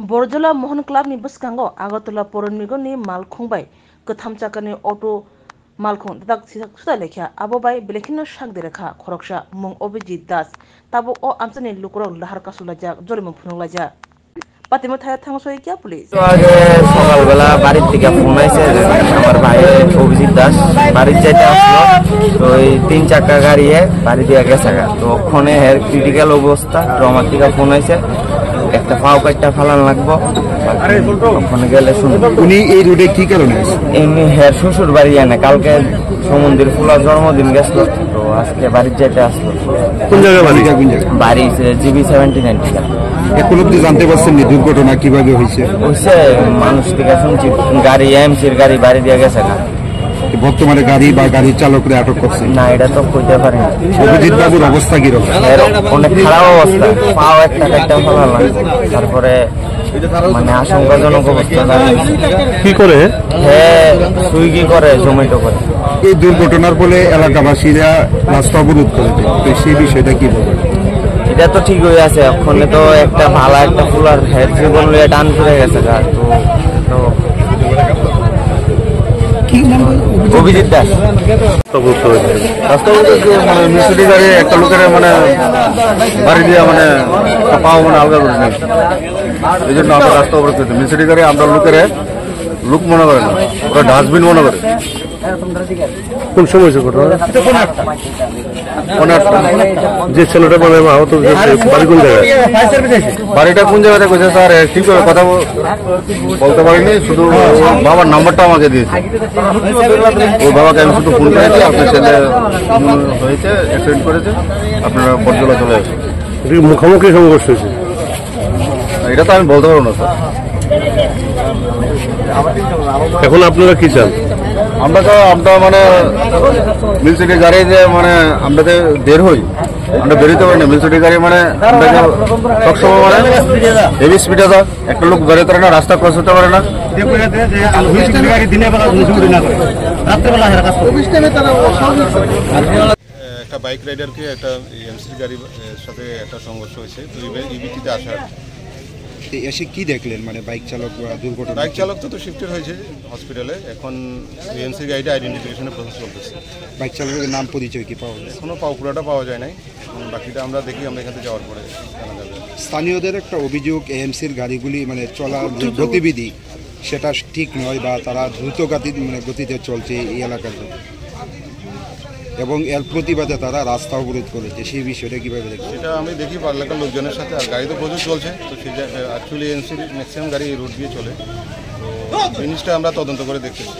Borjola Mohon Club ni Buskango, Agatula Poronmigo ni Malkungbai, Gotham Chakani Auto Malkung, Dak Sudaleka, Abobai, Belekino Shak de Reka, Koroksha, Mung Obiji Das, Tabo o Amsani Lukro, Laharka Sulaja, Jolimu Punulaja. Patimotaya Tangosoy Kia Police. সকালবেলা বাড়ির থেকে phone আইছে আমার ভাই অভিজিৎ দাস বাড়ির যাইতে আসলো তো ওই 3 চাকা গাড়িয়ে বাড়ি দিয়ে গেছে তো ওখানে হের ক্রিটিক্যাল অবস্থা তো আমার থেকে ফোন আইছে একটা পাও কাটটা ফালান লাগবো ওখানে গেলে শুনুন উনি এই রোডে কি কারণে এমনি হের শ্বশুর বাড়ি এনে কালকে সমুদ্রের ফুলার জন্মদিন গেছিল তো আজকে বাড়ির যাইতে আসলো কোন জায়গায় বাড়ি জিবি 79 টাকা এখন অব্দি জানতে পারছেন নি দুর্ঘটনা কিভাবে হয়েছে মানুষ থেকে শুনছি গাড়ি এমসির গাড়ি বাড়ি দিয়ে গেছে না বর্তমানে গাড়ি বা গাড়ির চালকরা আটক করছে না এটা তো কইতে পারি না অভিজিৎ বাবুর অবস্থা কিরকম অনেক খারাপ অবস্থা পাও একটা কাটটা ফেলা লাগবে তারপরে মানে আশঙ্কাজনক অবস্থা কি করে সুইগি করে জোম্যাটো করে এই দুর্ঘটনার ফলে এলাকাবাসীরা রাস্তা অবরোধ করেছে তো সেই বিষয়টা কি বলবেন এটা তো ঠিক হয়ে আছে ওখানে তো একটা ভালো একটা ফুলার হেড জীবন লইয়া টান ফিরে গেছে তো অভিজিৎ দাস মানে মিস্ত্রি গাড়ি একটা লোকের মানে বাড়ি দিয়ে মানে পাও মানে আলগা করে নেই এই জন্য আমরা রাস্তা অবরোধ করছি মিস্ত্রি গাড়ি আমরা লোক মনে করে না ওরা ডাস্টবিন মনে করে কোন সময় যে ছেলেটা মানে আহত বাড়ি কোন জায়গায় বাড়িটা কোন জায়গাতে কইছে স্যার ঠিক করে কথা বলতে পারিনি শুধু বাবার নাম্বারটা আমাকে দিয়েছে ওই বাবাকে আমি শুধু ফোন করেছি আপনার ছেলে হয়েছে অ্যাক্সিডেন্ট করেছে আপনারা বরজলা চলে আসেন মুখোমুখি সংঘর্ষ হয়েছে এটা তো আমি বলতে পারবো না স্যার এখন আপনারা কি চান আমরা মানে মিউনিসিপালিটি গাড়ি যে মানে আমরা দের হই আমরা বেরোতে পারি না মিউনিসিপালিটি গাড়ি মানে আমরা সবসময় মানে হেভি স্পিডে দাও একটা লোক বেরোতে পারে না রাস্তা ক্রস হতে পারে না একটা বাইক রাইডারকে একটা এমসি গাড়ির সাথে একটা সংঘর্ষ হয়েছে তো ইবিটিতে আসার এসে কি দেখলেন মানে বাইক চালক দুর্ঘটনা বাইক চালক তো শিফটেড হয়েছে হসপিটালে এখন এমসি গাড়িটা আইডেন্টিফিকেশনের প্রসেস চলতেছে বাইক চালকের নাম পরিচয় কি পাওয়া যায় কোনো পুরোটা পাওয়া যায় নাই বাকিটা আমরা দেখি আমরা এখান থেকে যাওয়ার পরে জানা যাবে স্থানীয়দের একটা অভিযোগ এএমসির গাড়িগুলি মানে চলার যে গতিবিধি সেটা ঠিক নয় বা তারা দ্রুত গতিতে চলছে এই এলাকার এবং এর প্রতিবাদে তারা রাস্তা অবরোধ করেছে সেই বিষয়টা কীভাবে দেখছে সেটা আমি দেখি এলাকার লোকজনের সাথে আর গাড়ি তো প্রচুর চলছে তো সেই অ্যাকচুয়ালি এমসির ম্যাক্সিমাম গাড়ি এই রুট দিয়ে চলে তো জিনিসটা আমরা তদন্ত করে দেখতেছি